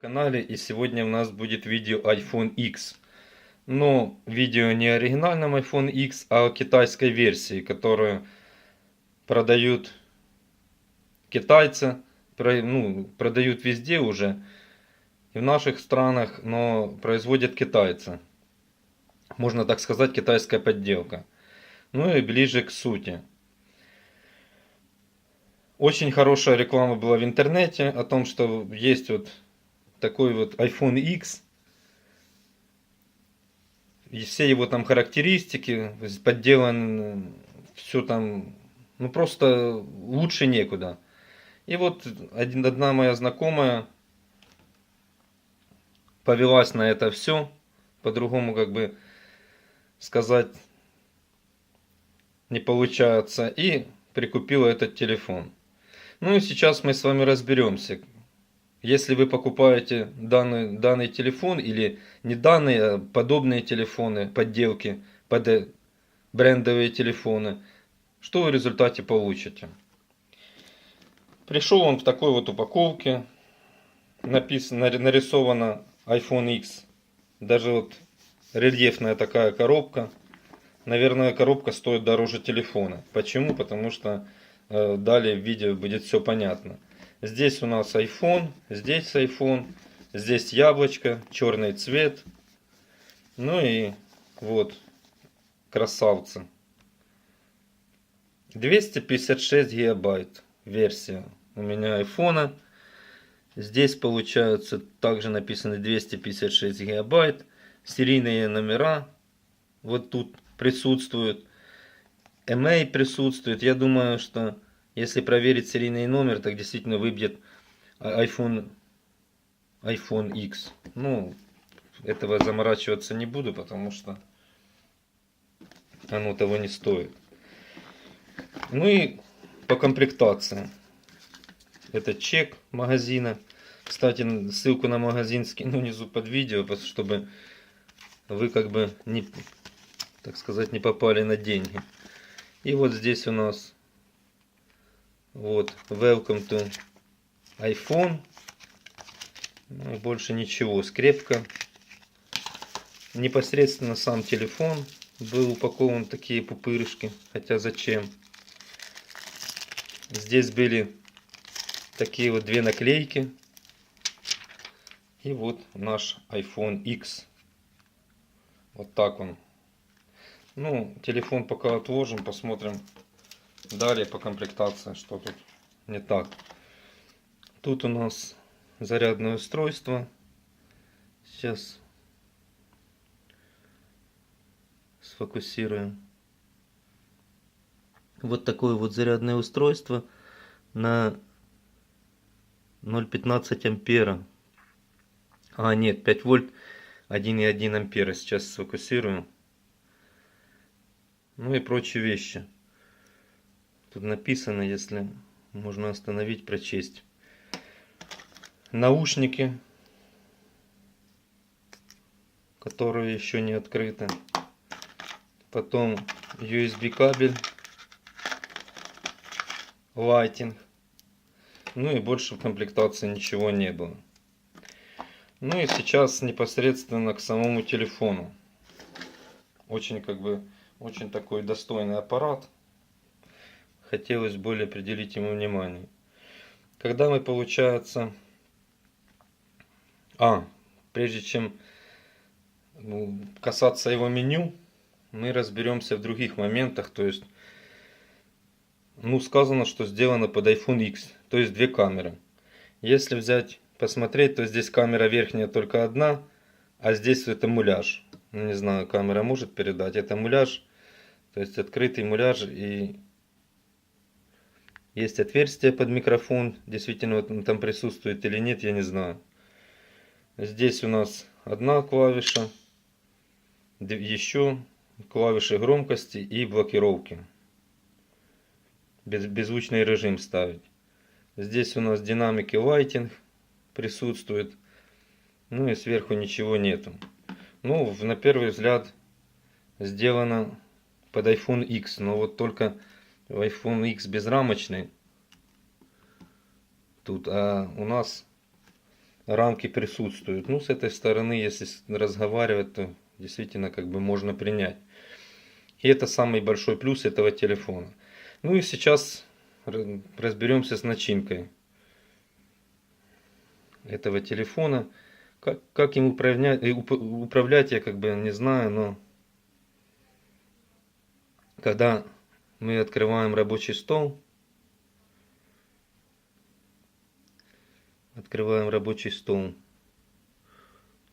Канале, и сегодня у нас будет видео iPhone X. Но видео не о оригинальном iPhone X, а о китайской версии, которую продают китайцы, продают везде уже, и в наших странах, но производят китайцы. Можно так сказать, китайская подделка. Ну и ближе к сути. Очень хорошая реклама была в интернете о том, что есть вот такой вот iPhone X, и все его там характеристики, подделан все там, ну просто лучше некуда. И вот одна моя знакомая повелась на это все, по-другому как бы сказать не получается, и прикупила этот телефон. Ну и сейчас мы с вами разберемся. Если вы покупаете данный телефон или не данные, а подобные телефоны, подделки под брендовые телефоны, что вы в результате получите? Пришел он в такой вот упаковке, нарисовано iPhone X, даже вот рельефная такая коробка. Наверное, коробка стоит дороже телефона. Почему? Потому что далее в видео будет все понятно. Здесь у нас iPhone, здесь яблочко, черный цвет. Ну и вот, красавцы. 256 гигабайт версия у меня айфона. Здесь получаются также написаны 256 гигабайт. Серийные номера вот тут присутствуют. EMEI присутствует. Я думаю, что если проверить серийный номер, так действительно выбьет iPhone X. Ну, этого заморачиваться не буду, потому что оно того не стоит. Ну и по комплектации. Это чек магазина. Кстати, ссылку на магазин скину внизу под видео, чтобы вы как бы не, так сказать, не попали на деньги. И вот здесь у нас вот Welcome to iPhone. Ну, больше ничего. Скрепка. Непосредственно сам телефон был упакован, такие пупырышки. Хотя зачем? Здесь были такие вот две наклейки. И вот наш iPhone X. Вот так он. Ну, телефон пока отложим, посмотрим далее по комплектации, что тут не так. Тут у нас зарядное устройство. Сейчас сфокусируем. Вот такое вот зарядное устройство на 0,15 ампера. А, нет, 5 вольт 1,1 ампера. Сейчас сфокусируем. Ну и прочие вещи. Тут написано, если можно остановить, прочесть. Наушники, которые еще не открыты. Потом USB кабель. Lighting. Ну и больше в комплектации ничего не было. Ну и сейчас непосредственно к самому телефону. Очень очень такой достойный аппарат. Хотелось более уделить ему внимание. Когда мы, получается... прежде чем касаться его меню, мы разберемся в других моментах. То есть, сказано, что сделано под iPhone X. То есть две камеры. Если взять, посмотреть, то здесь камера верхняя только одна, а здесь это муляж. Не знаю, камера может передать. Это муляж, то есть открытый муляж, и есть отверстие под микрофон. Действительно, вот он там присутствует или нет, я не знаю. Здесь у нас одна клавиша, еще клавиши громкости и блокировки. Беззвучный режим ставить. Здесь у нас динамики лайтинг присутствует. Ну и сверху ничего нету. Ну, на первый взгляд сделано под iPhone X. Но вот только iPhone X безрамочный. Тут, а у нас рамки присутствуют. Ну, с этой стороны, если разговаривать, то действительно как бы можно принять. И это самый большой плюс этого телефона. Ну и сейчас разберемся с начинкой этого телефона. Как им управлять я как бы не знаю, но когда мы открываем рабочий стол,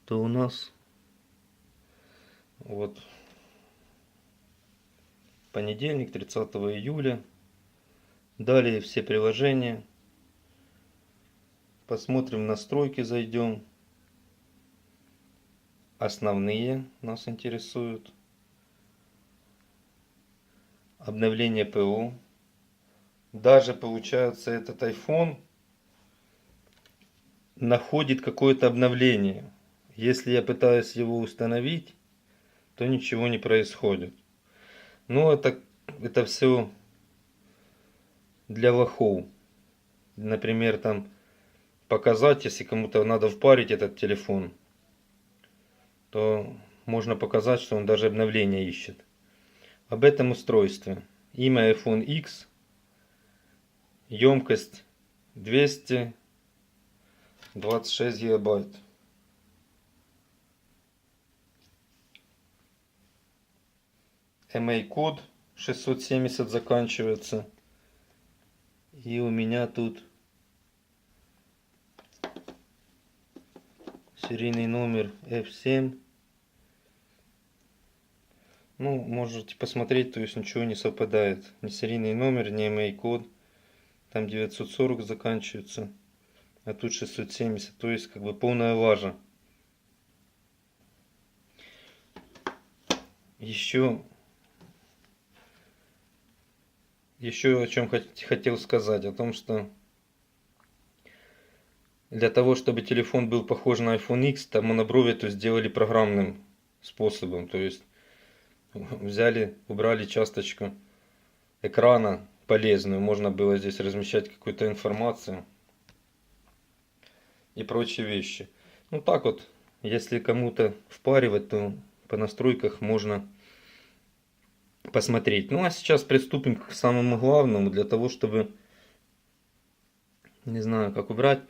то у нас вот понедельник, 30 июля. Далее все приложения. Посмотрим настройки, зайдем. Основные нас интересуют. Обновление ПО. Даже получается этот iPhone находит какое-то обновление. Если я пытаюсь его установить, то ничего не происходит. Но это все для лохов. Например, там показать, если кому-то надо впарить этот телефон, то можно показать, что он даже обновление ищет. Об этом устройстве. Имя iPhone X. Емкость 226 гигабайт. EMEI код 670 заканчивается. И у меня тут серийный номер F7. Ну, можете посмотреть, то есть ничего не совпадает. Ни серийный номер, ни EMEI код. Там 940 заканчивается, а тут 670. То есть как бы полная лажа. Еще о чем хотел сказать. О том, что для того, чтобы телефон был похож на iPhone X, там моноброви то сделали программным способом. То есть взяли, убрали часточку экрана полезную. Можно было здесь размещать какую-то информацию и прочие вещи. Ну так вот, если кому-то впаривать, то по настройках можно посмотреть. Ну а сейчас приступим к самому главному, для того, чтобы, не знаю как убрать,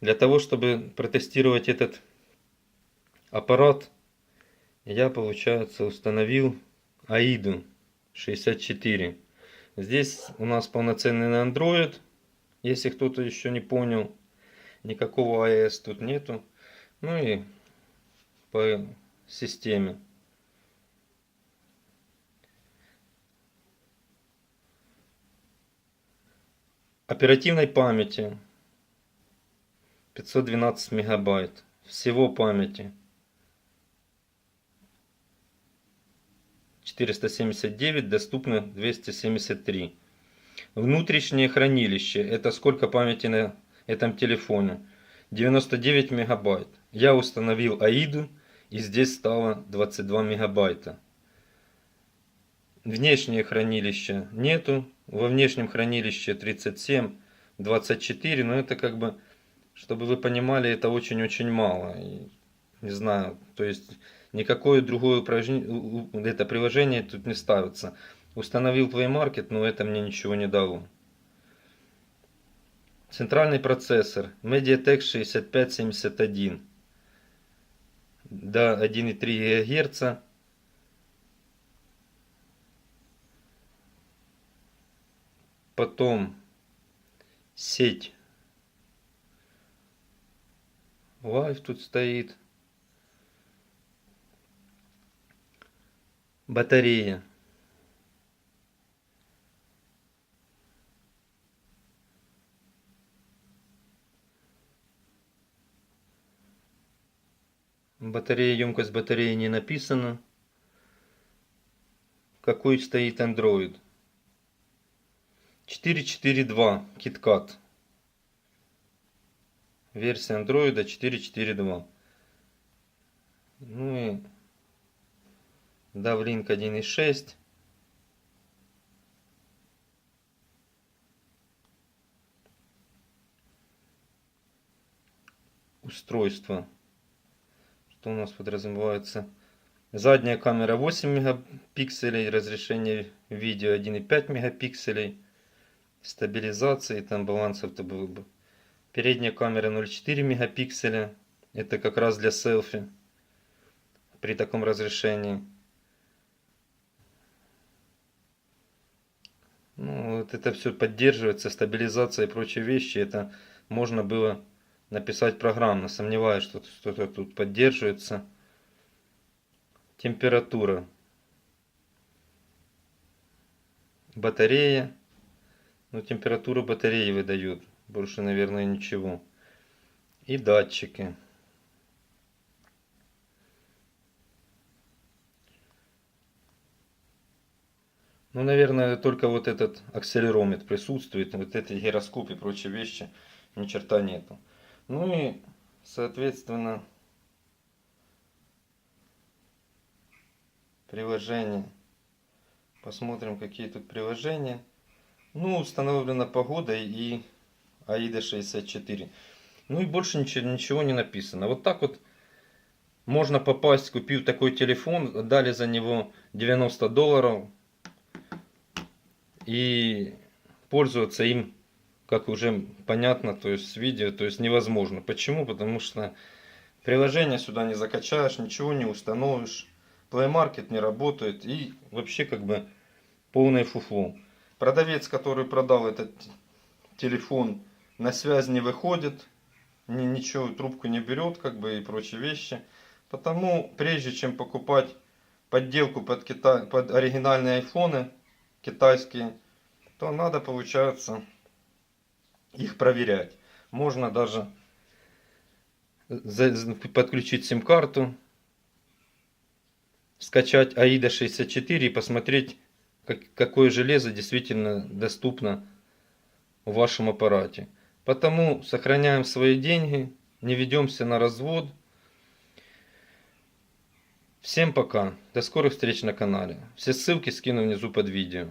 для того, чтобы протестировать этот аппарат, я, получается, установил AIDU 64. Здесь у нас полноценный Android, если кто-то еще не понял. Никакого iOS тут нету. Ну и по системе. Оперативной памяти 512 мегабайт. Всего памяти 479, доступно 273. Внутреннее хранилище. Это сколько памяти на этом телефоне? 99 мегабайт. Я установил AIDU, и здесь стало 22 мегабайта. Внешнее хранилище нету. Во внешнем хранилище 37, 24. Но это как бы, чтобы вы понимали, это очень-очень мало. И, не знаю, то есть никакое другое это приложение тут не ставится. Установил Play Market, но это мне ничего не дало. Центральный процессор MediaTek 6571 до 1,3 ГГц. Потом сеть Live тут стоит. Батарея. Емкость батареи не написано. Какой стоит Android? 4.4.2 KitKat. Версия Android 4.4.2. Ну и Davlink 1.6. устройство. Что у нас подразумевается? Задняя камера 8 мегапикселей, разрешение видео 1,5 мегапикселей, стабилизации, там балансов-то было бы. Передняя камера 0,4 мегапикселя, это как раз для селфи при таком разрешении. Ну, вот это все поддерживается, стабилизация и прочие вещи, это можно было написать программно, сомневаюсь, что что-то тут поддерживается. Температура. Батарея. Ну, температуру батареи выдают. Больше, наверное, ничего. И датчики. Ну, наверное, только вот этот акселерометр присутствует. Вот эти гироскоп и прочие вещи ни черта нету. Ну и, соответственно, приложения. Посмотрим, какие тут приложения. Ну, установлена погода и AIDA 64. Ну и больше ничего не написано. Вот так вот можно попасть, купив такой телефон, дали за него $90 и пользоваться им, как уже понятно, то есть с видео, то есть невозможно. Почему? Потому что приложение сюда не закачаешь, ничего не установишь, Play Market не работает и вообще как бы полное фуфло. Продавец, который продал этот телефон, на связь не выходит, ничего, трубку не берет, как бы и прочие вещи. Потому прежде чем покупать подделку под оригинальные айфоны китайские, то надо, получается, их проверять. Можно даже подключить сим-карту, скачать AIDA 64 и посмотреть, какое железо действительно доступно в вашем аппарате. Потому сохраняем свои деньги, не ведемся на развод. Всем пока, до скорых встреч на канале. Все ссылки скину внизу под видео.